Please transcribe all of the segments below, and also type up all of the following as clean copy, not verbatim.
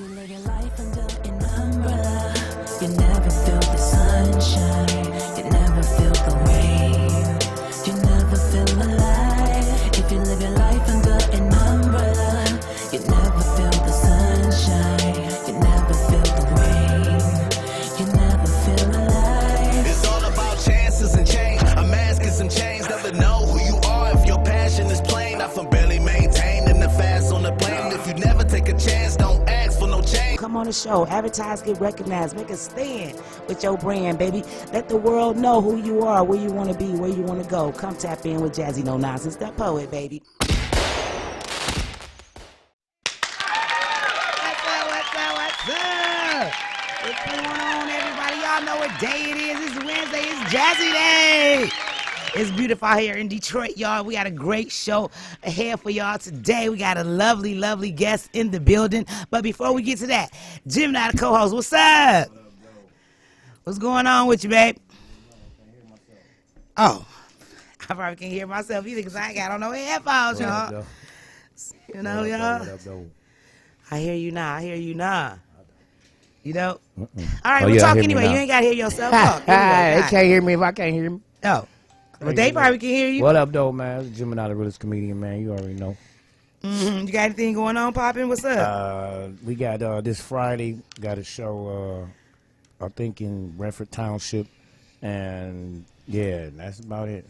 you live your life under an umbrella, you never feel the sunshine, you never feel the rain, you never feel alive. If you live your life under an umbrella, you never feel the sunshine, you never feel the rain, you never feel alive. It's all about chances and change. A mask and some chains. Never know who you are if your passion is plain. Not from barely maintaining the fast on the plane. If you never take a chance, don't ask for no change. Come on the show, advertise, get recognized, make a stand with your brand, baby. Let the world know who you are, where you want to be, where you want to go. Come tap in with Jazzie No Nonsense, that poet, baby. What's going on, everybody? Y'all know what day it is. It's Wednesday. It's Jazzie Day. It's beautiful out here in Detroit, y'all. We got a great show ahead for y'all today. We got a lovely, lovely guest in the building. But before we get to that, Jim and I, the co-host, what's up? What's going on with you, babe? Oh, I probably can't hear myself either because I ain't got on no headphones, y'all. You know, y'all. I hear you now. I hear you now. You know? All right, we'll talk anyway. You ain't got to hear yourself talk. They can't hear me if I can't hear me. Oh. Well, they probably can hear you. What up, though, man? It's Jim and I, the realest comedian, man. You already know. You got anything going on, poppin'? What's up? We got this Friday, got a show, I think, in Renford Township. And, yeah, that's about it.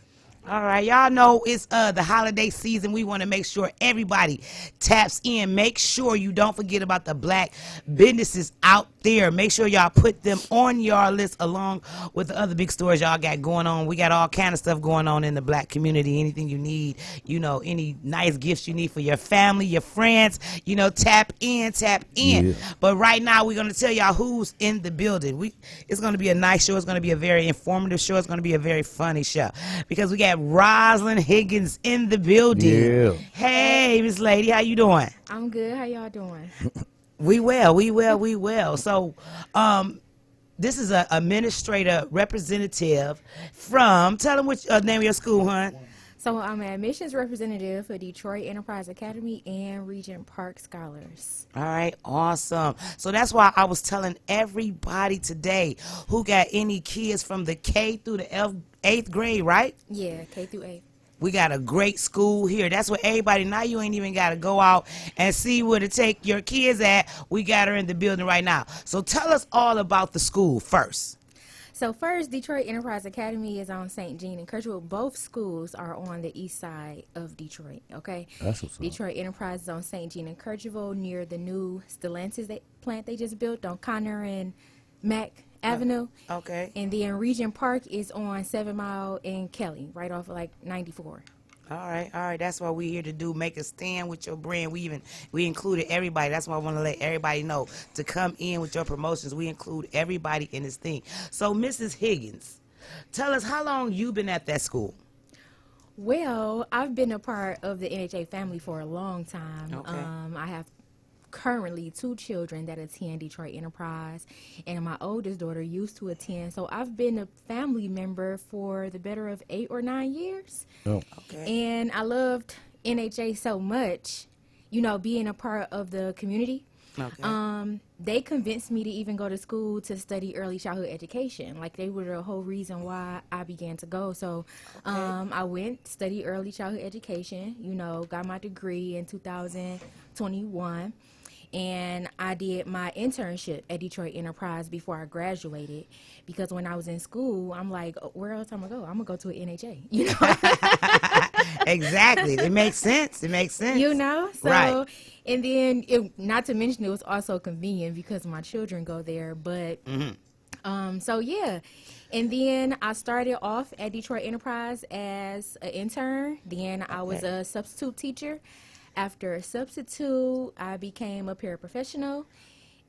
All right, y'all know it's the holiday season. We want to make sure everybody taps in. Make sure you don't forget about the black businesses out there. Make sure y'all put them on your list along with the other big stores y'all got going on. We got all kind of stuff going on in the black community. Anything you need, you know, any nice gifts you need for your family, your friends, you know, tap in. Yeah. But right now, we're going to tell y'all who's in the building. It's going to be a nice show. It's going to be a very informative show. It's going to be a very funny show because we got Rosalind Higgins in the building. Yeah. Hey, Miss Lady, how you doing? I'm good. How y'all doing? We well. So, this is a administrator representative from. Tell them what name of your school, hon. So I'm an admissions representative for Detroit Enterprise Academy and Regent Park Scholars. All right, awesome. So that's why I was telling everybody today who got any kids from the K through the 8th grade, right? Yeah, K through 8. We got a great school here. That's what everybody, now you ain't even got to go out and see where to take your kids at. We got her in the building right now. So tell us all about the school first. So first, Detroit Enterprise Academy is on St. Jean and Kercheval. Both schools are on the east side of Detroit, okay? That's what's up. Detroit Enterprise is on St. Jean and Kercheval near the new Stellantis plant they just built on Connor and Mack Avenue. Okay. And then Regent Park is on 7 Mile and Kelly, right off of like 94. All right. That's why we're here to do. Make a stand with your brand. We included everybody. That's why I want to let everybody know to come in with your promotions. We include everybody in this thing. So, Mrs. Higgins, tell us how long you been at that school. Well, I've been a part of the NHA family for a long time. Okay. I have currently 2 children that attend Detroit Enterprise, and my oldest daughter used to attend. So I've been a family member for the better of 8 or 9 years. Oh. Okay. And I loved NHA so much, you know, being a part of the community. Okay. They convinced me to even go to school to study early childhood education. Like, they were the whole reason why I began to go. So I went, studied early childhood education, you know, got my degree in 2021. And I did my internship at Detroit Enterprise before I graduated, because when I was in school, I'm like, where else am I going to go? I'm going to go to an NHA, you know? Exactly. It makes sense. You know? So, right. And then, not to mention, it was also convenient because my children go there. But, so, yeah. And then I started off at Detroit Enterprise as an intern. Then I was a substitute teacher. After a substitute, I became a paraprofessional,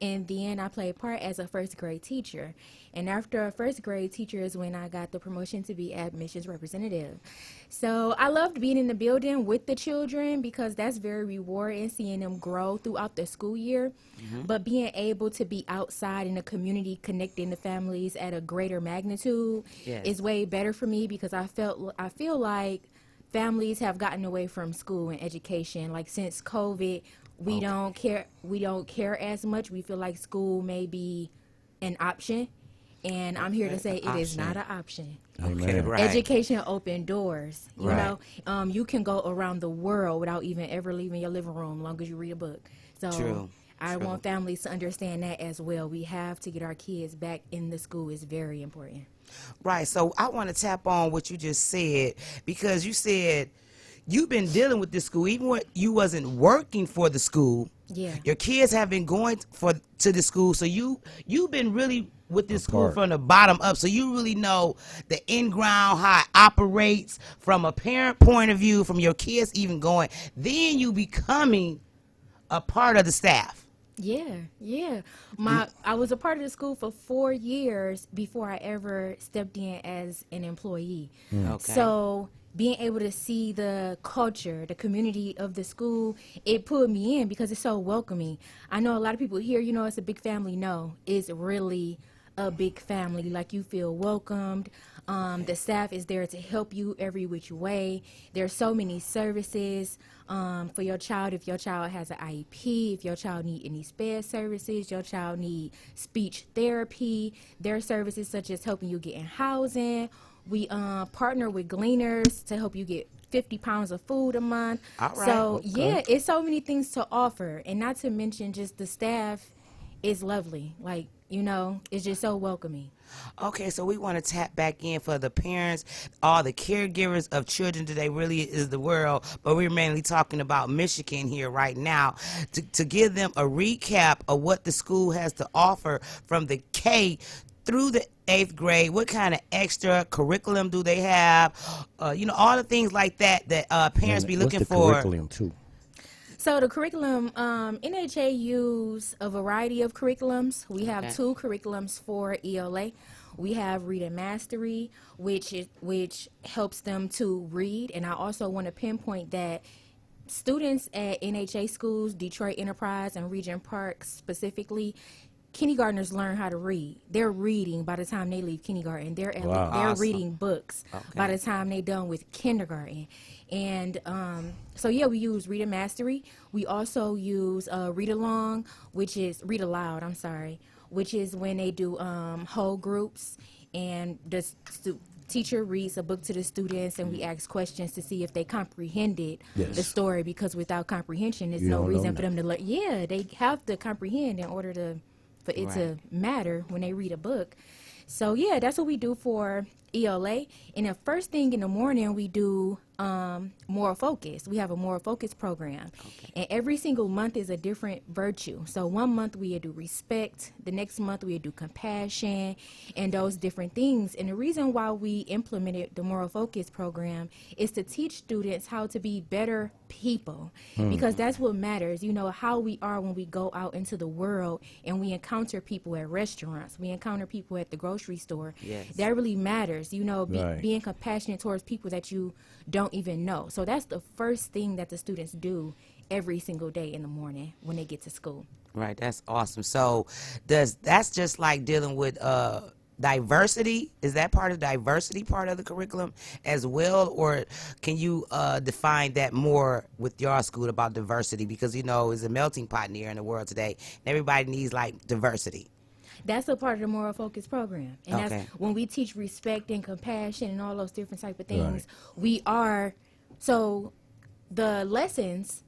and then I played part as a first grade teacher. And after a first grade teacher is when I got the promotion to be admissions representative. So I loved being in the building with the children because that's very rewarding, seeing them grow throughout the school year. But being able to be outside in the community, connecting the families at a greater magnitude is way better for me, because I feel like families have gotten away from school and education. Like, since COVID, We don't care. We don't care as much. We feel like school may be an option, and I'm here to say it is not an option. Okay, Amen. right. Education open doors. You Right. know, you can go around the world without even ever leaving your living room, long as you read a book. So True. I True. want families to understand that as well. We have to get our kids back in the school. It's very important. Right. So I want to tap on what you just said, because you said you've been dealing with this school even when you wasn't working for the school. Yeah. Your kids have been going to the school, so you've been really with this school Apart. from the bottom up. So you really know the in ground, how it operates from a parent point of view, from your kids even going. Then you becoming a part of the staff. Yeah. I was a part of the school for 4 years before I ever stepped in as an employee. Okay. So being able to see the culture, the community of the school, it pulled me in because it's so welcoming. I know a lot of people here, it's a big family. No, it's really a big family. Like, you feel welcomed. The staff is there to help you every which way. There's so many services for your child. If your child has an IEP, if your child need any SPED services, your child need speech therapy, there are services such as helping you get in housing. We partner with Gleaners to help you get 50 pounds of food a month. All right. So, Okay. yeah, it's so many things to offer. And not to mention just the staff is lovely. Like, it's just so welcoming. Okay, so we want to tap back in for the parents, all the caregivers of children today. Really is the world, but we're mainly talking about Michigan here right now, to give them a recap of what the school has to offer from the K through the 8th grade. What kind of extra curriculum do they have? All the things like that parents be looking What's the for. curriculum too? So the curriculum, NHA use a variety of curriculums. We have Okay. 2 curriculums for ELA. We have Reading Mastery, which helps them to read. And I also want to pinpoint that students at NHA schools, Detroit Enterprise and Regent Park specifically, kindergartners learn how to read. They're reading by the time they leave kindergarten. They're Wow. they're Awesome. reading books by the time they're done with kindergarten. And so yeah, we use Reading Mastery. We also use Read Along, which is Read Aloud. I'm sorry, which is when they do whole groups, and the teacher reads a book to the students, and we ask questions to see if they comprehended Yes. the story. Because without comprehension, there's You no don't know reason for them nothing. to learn. Yeah, they have to comprehend in order for it to matter when they read a book. So yeah, that's what we do for ELA. And the first thing in the morning, we do moral focus. We have a moral focus program, and every single month is a different virtue. So one month we do respect, the next month we do compassion, and those different things. And the reason why we implemented the moral focus program is to teach students how to be better people, because that's what matters. How we are when we go out into the world and we encounter people at restaurants, we encounter people at the grocery store. Yes. That really matters. Right. Being compassionate towards people that you don't even know. So that's the first thing that the students do every single day in the morning when they get to school. Right, that's awesome. So that's just like dealing with diversity? Is that part of the diversity part of the curriculum as well? Or can you define that more with your school about diversity? Because, it's a melting pot here in the world today. And everybody needs, diversity. That's a part of the moral focus program. And Okay. that's when we teach respect and compassion and all those different type of things. Right. So the lessons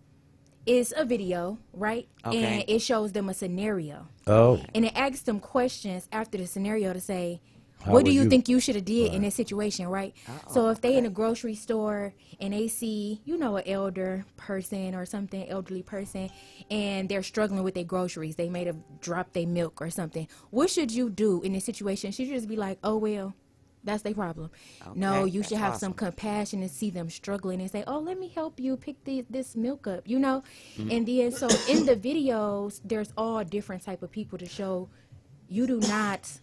is a video, right? Okay. And it shows them a scenario. Oh, And it asks them questions after the scenario to say, How what do would you you- think you should have did in this situation, right? So if they in a grocery store and they see, an elder person or something, elderly person, and they're struggling with their groceries, they may have dropped their milk or something. What should you do in this situation? Should you just be like, oh, well, that's their problem? No, Okay, you that's should have awesome. some compassion and see them struggling and say, oh, let me help you pick this milk up, And then so in the videos, there's all different type of people to show you do not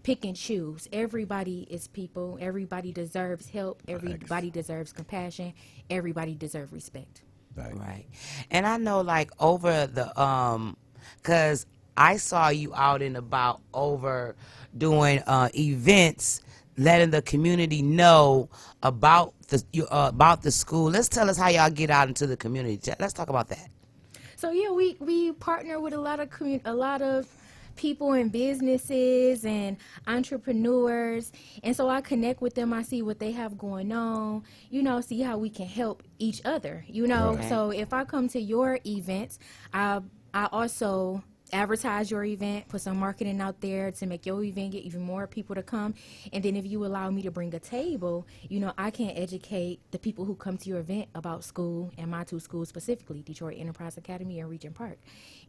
pick and choose. Everybody is people. Everybody deserves help. Everybody deserves compassion. Everybody deserves respect. Right. And I know over the cuz I saw you out and about over doing events, letting the community know about the school. Let's tell us how y'all get out into the community. Let's talk about that. So yeah, we partner with a lot of people and businesses and entrepreneurs, and so I connect with them. I see what they have going on, see how we can help each other, Right. So if I come to your events, I also advertise your event, put some marketing out there to make your event get even more people to come. And then if you allow me to bring a table, I can educate the people who come to your event about school and my two schools specifically, Detroit Enterprise Academy and Regent Park.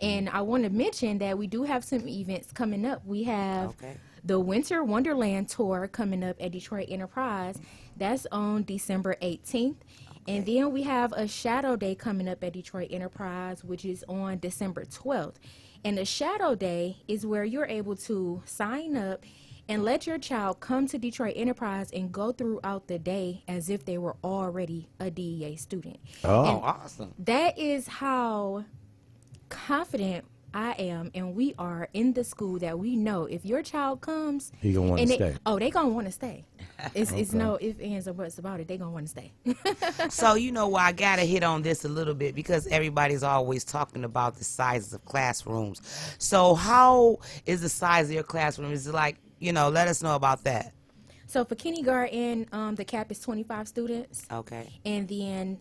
And I want to mention that we do have some events coming up. We have the Winter Wonderland Tour coming up at Detroit Enterprise. That's on December 18th. And then we have a Shadow Day coming up at Detroit Enterprise, which is on December 12th. And the Shadow Day is where you're able to sign up and let your child come to Detroit Enterprise and go throughout the day as if they were already a DEA student. Oh, And Awesome. that is how confident I am and we are in the school that we know if your child comes, He gonna wanna and stay. they gonna want to stay. It's no ifs, ands, or buts about it. They gonna want to stay. So I gotta hit on this a little bit because everybody's always talking about the sizes of classrooms. So how is the size of your classroom? Is it like, let us know about that. So for kindergarten, the cap is 25 students. Okay. And then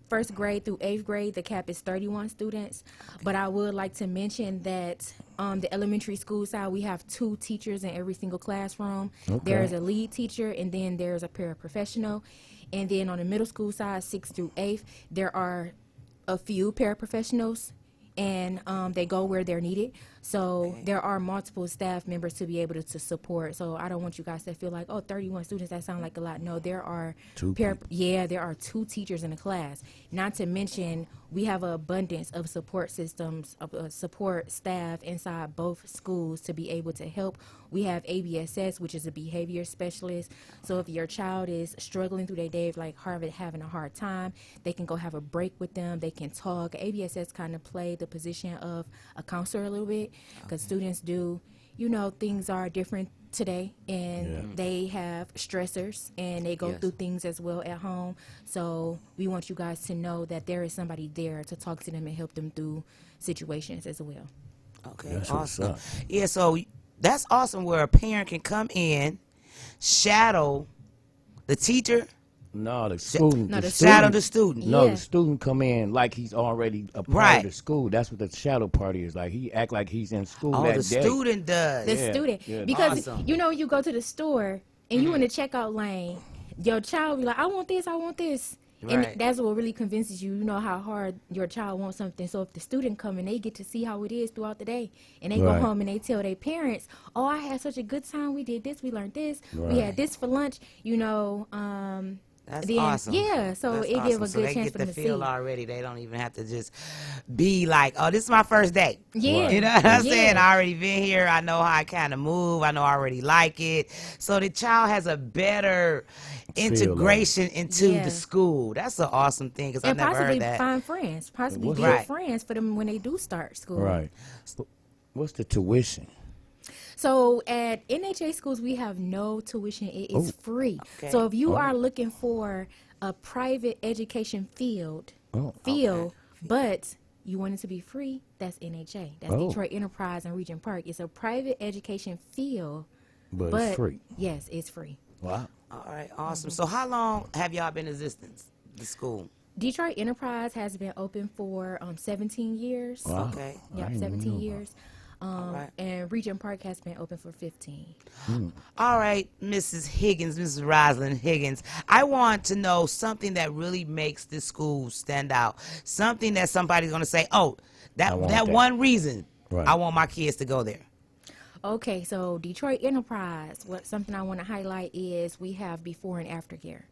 first grade through eighth grade, the cap is 31 students. But I would like to mention that the elementary school side, we have 2 teachers in every single classroom. Okay. There's a lead teacher, and then there's a paraprofessional. And then on the middle school side, 6th through 8th, there are a few paraprofessionals, and they go where they're needed. So there are multiple staff members to be able to support. So I don't want you guys to feel like, 31 students, that sounds like a lot. No, there are there are 2 teachers in the class. Not to mention, we have an abundance of support systems, of support staff inside both schools to be able to help. We have ABSS, which is a behavior specialist. So if your child is struggling through their day, like having a hard time, they can go have a break with them. They can talk. ABSS kind of play the position of a counselor a little bit, because students do, things are different today, and they have stressors, and they go through things as well at home. So we want you guys to know that there is somebody there to talk to them and help them through situations as well. Okay, That's what's awesome. up. Yeah, so that's awesome where a parent can come in, shadow the teacher, No, the student. No, the the shadow student. the student. No, Yeah. the student come in like he's already a part Right. of the school. That's what the shadow party is like. He act like he's in school Oh, that the day. student does. The Yeah, student, yeah. because Awesome. you go to the store and you in the checkout lane, your child be like, I want this, Right. and that's what really convinces you. You know how hard your child wants something. So if the student come and they get to see how it is throughout the day, and they go Right. home and they tell their parents, oh, I had such a good time, we did this, we learned this, we Right. had this for lunch, That's then, awesome. yeah, so That's it give awesome. a So good they chance get for the them to feel see. already. They don't even have to just be like, oh, this is my first day. Yeah. You know what I'm Yeah. saying? I already been here. I know how I kind of move. I know I already like it. So the child has a better integration into Yeah. the school. That's an awesome thing because I And never possibly heard that. find friends, possibly What's build Right. friends for them when they do start school. Right. What's the tuition? So at NHA schools, we have no tuition. It is free. Okay. So if you are looking for a private education field, but you want it to be free, that's NHA. That's Oh. Detroit Enterprise and Regent Park. It's a private education field, But but it's free. yes, it's free. Wow. All right, awesome. So how long have y'all been in existence, the school? Detroit Enterprise has been open for 17 years. Wow. Okay. I Yep, didn't 17 know years. right. And Regent Park has been open for 15. All right, Mrs. Higgins, Mrs. Rosalind Higgins, I want to know something that really makes this school stand out. Something that somebody's going to say, oh, I that want that. one reason Right. I want my kids to go there. Okay, so Detroit Enterprise, something I want to highlight is we have before and after care.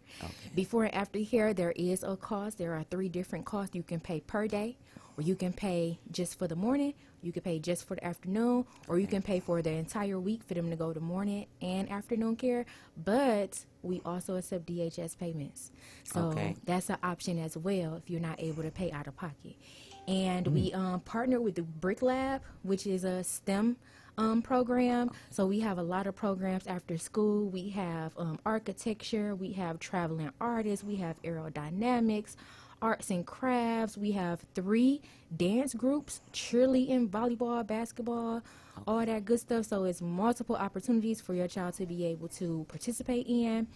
Before and after care, there is a cost. There are 3 different costs you can pay per day, or you can pay just for the morning, you can pay just for the afternoon, or you can pay for the entire week for them to go to morning and afternoon care. But we also accept DHS payments. So Okay. that's an option as well if you're not able to pay out of pocket. And we partner with the Brick Lab, which is a STEM program. So we have a lot of programs after school. We have architecture, we have traveling artists, we have aerodynamics, arts and crafts. We have 3 dance groups, cheerleading, volleyball, basketball, all that good stuff. So it's multiple opportunities for your child to be able to participate in.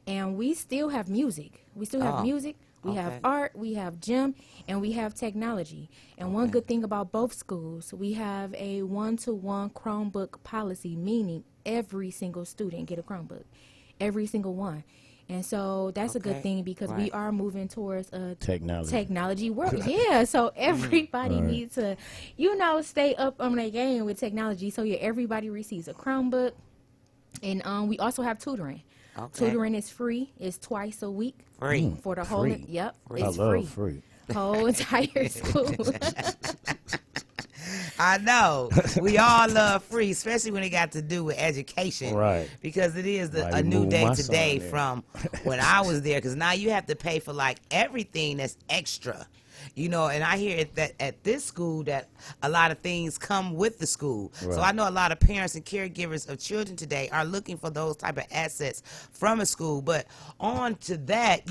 And we still have music. We still have music. We have art, we have gym, and we have technology. And one good thing about both schools, we have a 1-to-1 Chromebook policy, meaning every single student get a Chromebook, every single one. And so that's a good thing because we are moving towards a technology world. Yeah, so everybody needs to, stay up on their game with technology. So everybody receives a Chromebook. And we also have tutoring. Tutoring is free. It's twice a week. Free. For the whole, yep, it's I free. love free. Whole entire school. I know. We all love free, especially when it got to do with education. Right. Because it is Like a new move day my today son there. from when I was there. Because now you have to pay for like everything that's extra. And I hear that at this school that a lot of things come with the school. Right. So I know a lot of parents and caregivers of children today are looking for those type of assets from a school. But on to that,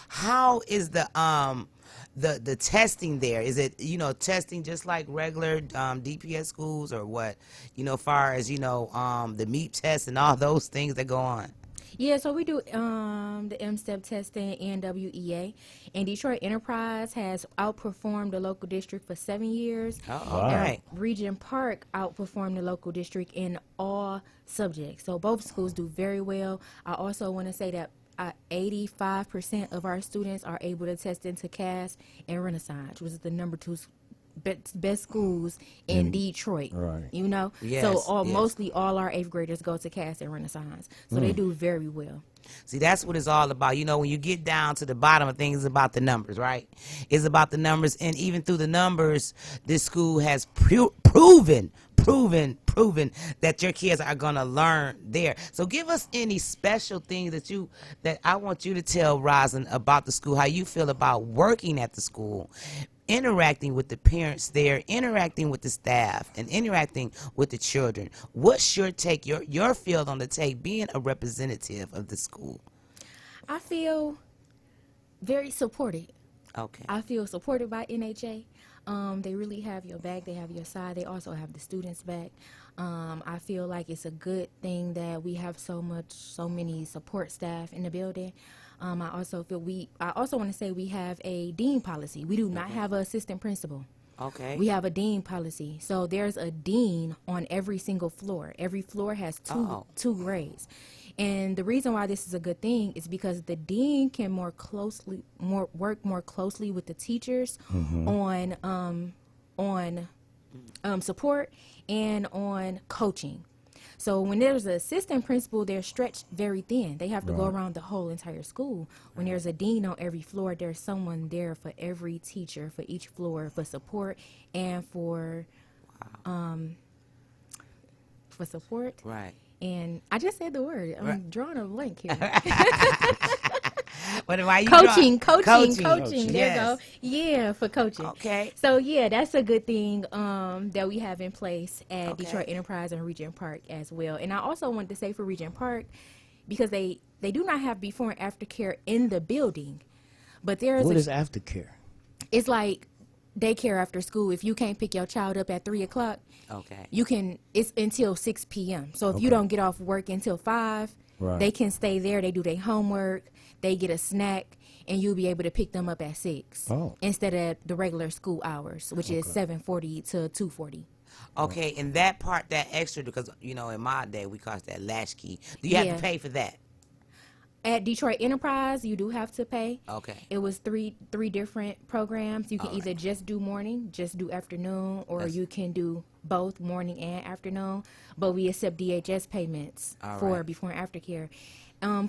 how is the testing there? Is it, testing just like regular DPS schools or what? Far as, the MEP test and all those things that go on. Yeah, so we do the M-STEP testing and WEA. And Detroit Enterprise has outperformed the local district for 7 years. All right. Region Park outperformed the local district in all subjects. So both schools do very well. I also want to say that 85% of our students are able to test into Cass and Renaissance, which is the number 2 best schools in Detroit. Right. Yes, So yes. mostly all our 8th graders go to Cass and Renaissance. So they do very well. See, that's what it's all about. When you get down to the bottom of things, it's about the numbers, right? It's about the numbers. And even through the numbers, this school has proven that your kids are going to learn there. So give us any special things that I want you to tell Roslyn about the school, how you feel about working at the school, interacting with the parents there, interacting with the staff, and interacting with the children. What's your take, your field on the take, being a representative of the school? I feel very supported. Okay. I feel supported by NHA. They really have your back. They have your side. They also have the students' back. I feel like it's a good thing that we have so many support staff in the building. I also want to say we have a dean policy. We do not have an assistant principal. Okay. We have a dean policy. So there's a dean on every single floor. Every floor has two grades. And the reason why this is a good thing is because the dean can work more closely with the teachers on support and on coaching. So when there's an assistant principal, they're stretched very thin. They have to go around the whole entire school. When there's a dean on every floor, there's someone there for every teacher, for each floor, for support and for support. Right. And I just said the word. I'm drawing a blank here. Why you Coaching. Coaching. There you go. Yeah, for coaching. Okay. So yeah, that's a good thing that we have in place at Detroit Enterprise and Regent Park as well. And I also wanted to say for Regent Park, because they do not have before and after care in the building, but there's What is aftercare? it's like daycare after school. If you can't pick your child up at 3:00, Okay. you can. It's until 6 p.m. So if you don't get off work until 5, they can stay there. They do their homework. They get a snack, and you'll be able to pick them up at 6 instead of the regular school hours, which is 7:40 to 2:40. Okay, and that part, that extra, because in my day we call it that latchkey. Do you have to pay for that? At Detroit Enterprise, you do have to pay. Okay. It was three different programs. You can either just do morning, just do afternoon, or you can do both morning and afternoon. But we accept DHS payments for before and after care.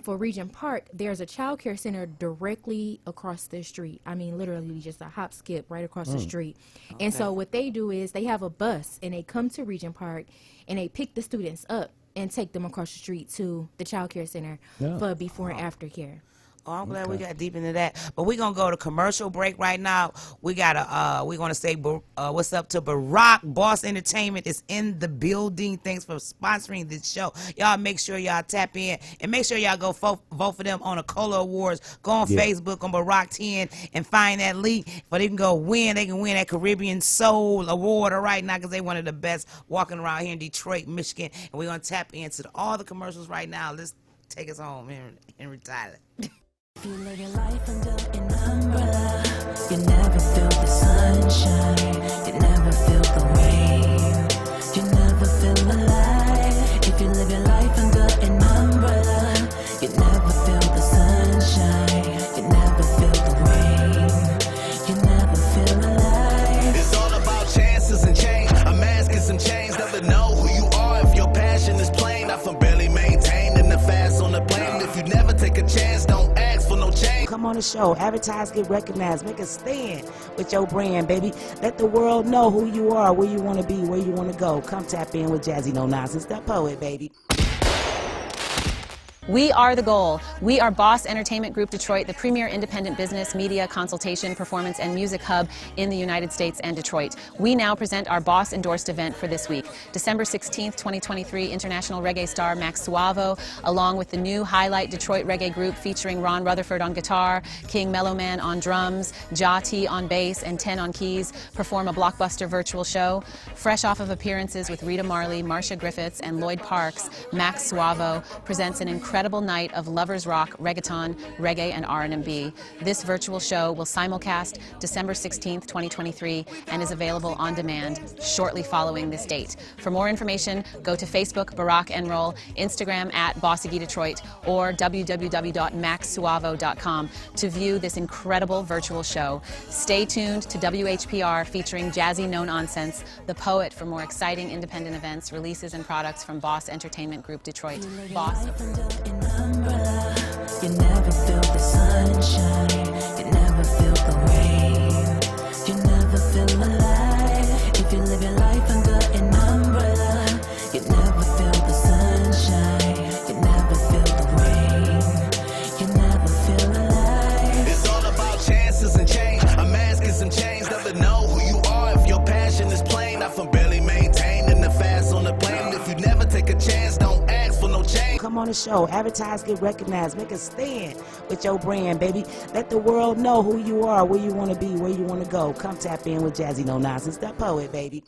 For Regent Park, there's a child care center directly across the street. I mean, literally just a hop, skip right across the street. And so what they do is they have a bus, and they come to Regent Park, and they pick the students up and take them across the street to the child care center for before and after care. Oh, I'm glad we got deep into that. But we're gonna go to commercial break right now. We gotta we're gonna say what's up to Barack. Boss Entertainment is in the building. Thanks for sponsoring this show. Y'all make sure y'all tap in and make sure y'all go vote for them on the Cola Awards. Go on Facebook on Barack 10 and find that link. But they can go win. They can win that Caribbean Soul Award right now because they one of the best walking around here in Detroit, Michigan. And we're gonna tap into all the commercials right now. Let's take us home and retire. If you live your life under an umbrella, you never feel the sunshine, you never feel the rain, you never feel alive. If you live your life under an umbrella, you never feel the sunshine, you never feel the rain, you never feel alive. It's all about chances and change. A mask and some chains. Never know who you are if your passion is plain. I from barely maintained in the fast on the plane. If you never take a chance, don't ask for no change. Come on the show, advertise, get recognized, make a stand with your brand, baby. Let the world know who you are, where you want to be, where you want to go. Come tap in with Jazzie No Nonsense, that poet, baby. We are the goal. We are Boss Entertainment Group Detroit, the premier independent business, media, consultation, performance, and music hub in the United States and Detroit. We now present our Boss endorsed event for this week. December 16th, 2023, international reggae star Max Suavo, along with the new Highlight Detroit reggae group featuring Ron Rutherford on guitar, King Mellowman on drums, Jazzie on bass, and 10 on keys, perform a blockbuster virtual show. Fresh off of appearances with Rita Marley, Marcia Griffiths, and Lloyd Parks, Max Suavo presents an incredible night of lovers rock, reggaeton, reggae, and R&B. This virtual show will simulcast December 16th, 2023, and is available on demand shortly following this date. For more information, go to Facebook, Barack Enroll, Instagram at Bossigi Detroit, or www.maxsuavo.com to view this incredible virtual show. Stay tuned to WHPR featuring Jazzie No Nonsense, the poet, for more exciting independent events, releases, and products from Boss Entertainment Group Detroit. Boss. An umbrella, you never feel the sunshine, you never feel the rain, you never feel alive. If you live your life under an umbrella, you never feel the sunshine, you never feel the rain, you never feel alive. It's all about chances and change. A mask and some chains. Never know who you are if your passion is plain. I from barely maintained in the fast on the plane. If you never take a chance, don't ask for no change. Come on the show, advertise, get recognized, make a stand with your brand, baby. Let the world know who you are, where you want to be, where you want to go. Come tap in with Jazzie No Nonsense, that poet, baby.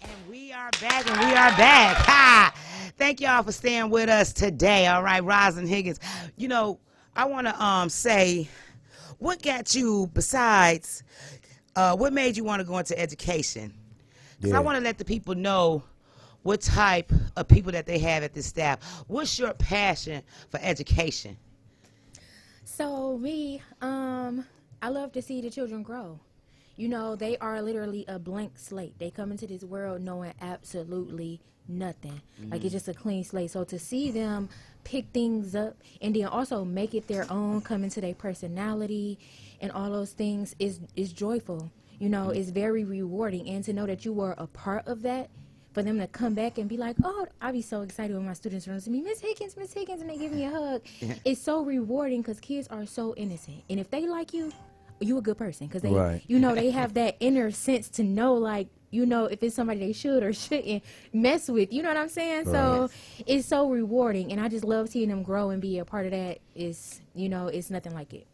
And we are back, Ha! Thank y'all for staying with us today. All right, Roslyn Higgins. You know, I want to say, what got you besides, what made you want to go into education? Because I want to let the people know what type of people that they have at this staff. What's your passion for education? So me, I love to see the children grow. You know, they are literally a blank slate. They come into this world knowing absolutely nothing. Like, it's just a clean slate. So to see them pick things up and then also make it their own, come into their personality and all those things is joyful. You know, it's very rewarding. And to know that you were a part of that, for them to come back and be like, oh, I'll be so excited when my students run to me, Miss Higgins, and they give me a hug. It's so rewarding because kids are so innocent. And if they like you, you a good person because they, you know, they have that inner sense to know, like, you know, if it's somebody they should or shouldn't mess with. You know what I'm saying? So it's so rewarding. And I just love seeing them grow and be a part of that. Is, you know, it's nothing like it.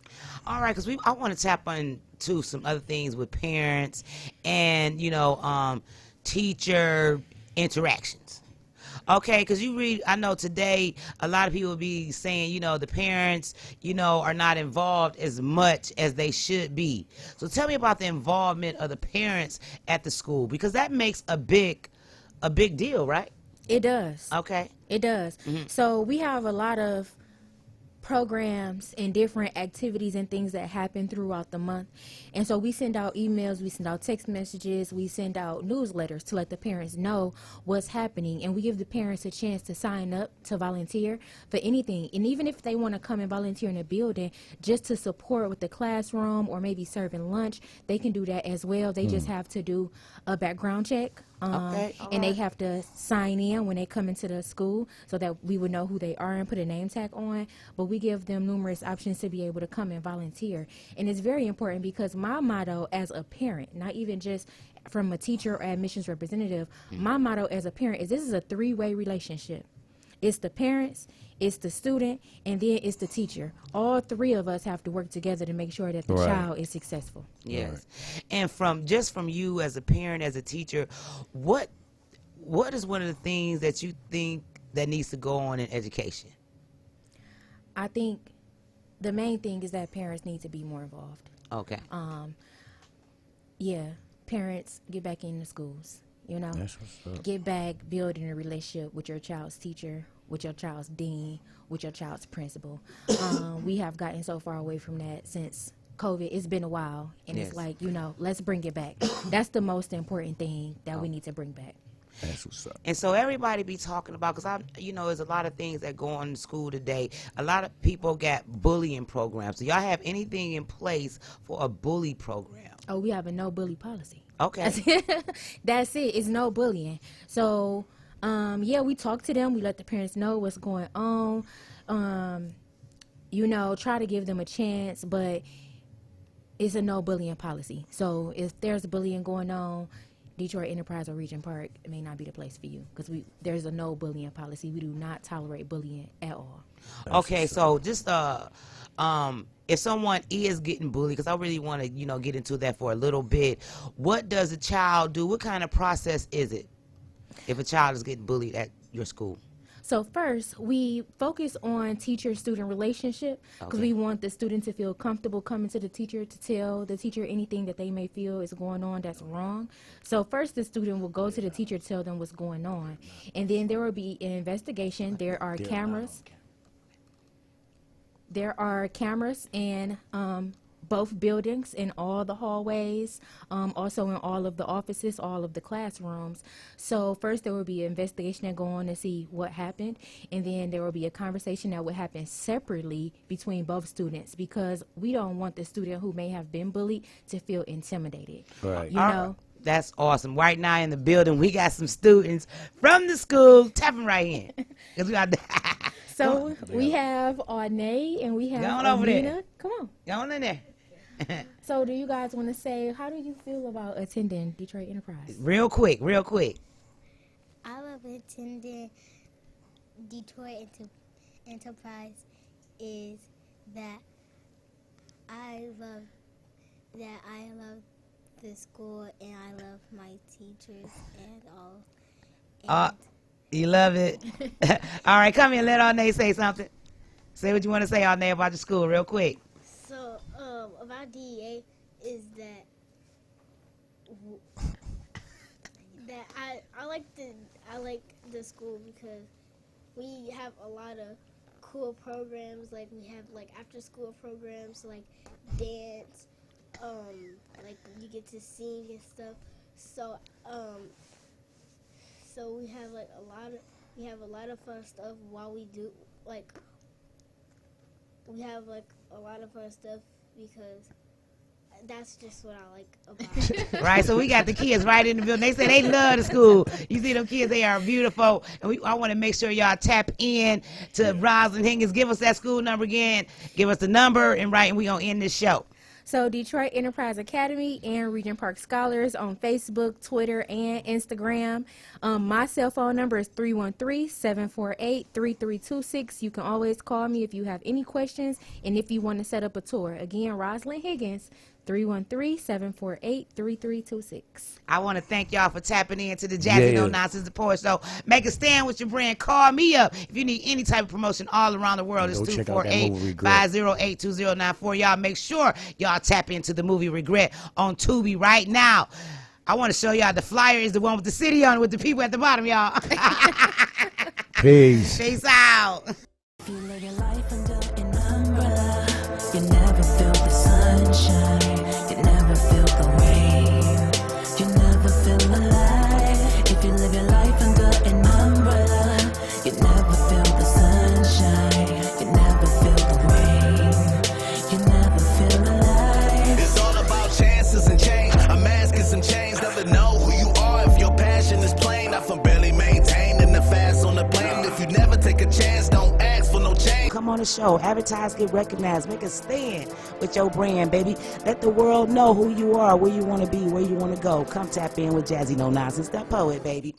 All right, because I want to tap on to some other things with parents and, you know, teacher interactions. Okay, because you read, I know today a lot of people be saying, you know, the parents, you know, are not involved as much as they should be. So tell me about the involvement of the parents at the school, because that makes a big deal, right? It does. Okay. It does. So we have a lot of programs and different activities and things that happen throughout the month. And so we send out emails, we send out text messages, we send out newsletters to let the parents know what's happening. And we give the parents a chance to sign up to volunteer for anything. And even if they want to come and volunteer in a building just to support with the classroom or maybe serving lunch, they can do that as well. They just have to do a background check And they have to sign in when they come into the school so that we would know who they are and put a name tag on. But we give them numerous options to be able to come and volunteer. And it's very important because my motto as a parent, not even just from a teacher or admissions representative, my motto as a parent is this is a three-way relationship. It's the parents, it's the student, and then it's the teacher. All three of us have to work together to make sure that the child is successful. Yes. And from you as a parent, as a teacher, what is one of the things that you think that needs to go on in education? I think the main thing is that parents need to be more involved. Okay. Yeah, parents, get back in the schools, you know. That's what's up. Get back building a relationship with your child's teacher, with your child's dean, with your child's principal. We have gotten so far away from that since COVID. It's been a while, and Yes. it's like, you know, let's bring it back. That's the most important thing that we need to bring back. That's what's up. And so everybody be talking about, because there's a lot of things that go on in school today. A lot of people got bullying programs. Do y'all have anything in place for a bully program? Oh, we have a no bully policy. Okay. That's it. It's no bullying. So, yeah, we talk to them. We let the parents know what's going on. You know, try to give them a chance, but it's a no bullying policy. So if there's bullying going on, Detroit Enterprise or Regent Park, it may not be the place for you because there's a no bullying policy. We do not tolerate bullying at all. Okay, so just if someone is getting bullied, because I really want to get into that for a little bit, what does a child do? What kind of process is it if a child is getting bullied at your school? So first, we focus on teacher-student relationship because we want the student to feel comfortable coming to the teacher to tell the teacher anything that they may feel is going on that's wrong. So first, the student will go to the teacher to tell them what's going on. And then there will be an investigation. There are cameras. There are cameras in both buildings, in all the hallways, also in all of the offices, all of the classrooms. So first there will be an investigation that go on to see what happened, and then there will be a conversation that would happen separately between both students because we don't want the student who may have been bullied to feel intimidated. Right. You know? That's awesome. Right now in the building, we got some students from the school tapping right in. 'Cause we got So we have Arnay and we have Go on over there. Amina. Come on. Go on in there. So do you guys want to say, how do you feel about attending Detroit Enterprise? Real quick. I love attending Detroit Enterprise is that I love the school and I love my teachers and all. And You love it. All right, come here. Let Arnay say something. Say what you want to say, Arnay, about your school real quick. so about DEA is that I like the school because we have a lot of cool programs. Like we have like after school programs like dance, like you get to sing and stuff. So so we have like a lot of fun stuff while we do like we have like a lot of fun stuff because that's just what I like about it. Right, so we got the kids right in the building. They say they love the school. You see them kids, they are beautiful. And I want to make sure y'all tap in to Rosalind Higgins. Give us that school number again. Give us the number, and we going to end this show. So Detroit Enterprise Academy and Regent Park Scholars on Facebook, Twitter, and Instagram. My cell phone number is 313-748-3326. You can always call me if you have any questions and if you want to set up a tour. Again, Rosalind Higgins, 313-748-3326. I want to thank y'all for tapping into the Jazzie No Nonsense the Poet Show. Make a stand with your brand. Call me up if you need any type of promotion all around the world. It's 248-508-2094. Y'all make sure y'all tap into the movie Regret on Tubi right now. I want to show y'all the flyer is the one with the city on it with the people at the bottom, y'all. Peace. Peace out. If you live your life under an umbrella, you never feel the sunshine, you never feel the rain, you never feel alive. If you live your life under an umbrella, you never feel the sunshine, you never feel the rain, you never feel alive. It's all about chances and change. A mask and some chains. Never know who you are if your passion come on the show, advertise, get recognized, make a stand with your brand, baby. Let the world know who you are, where you want to be, where you want to go. Come tap in with Jazzie No Nonsense, the poet, baby.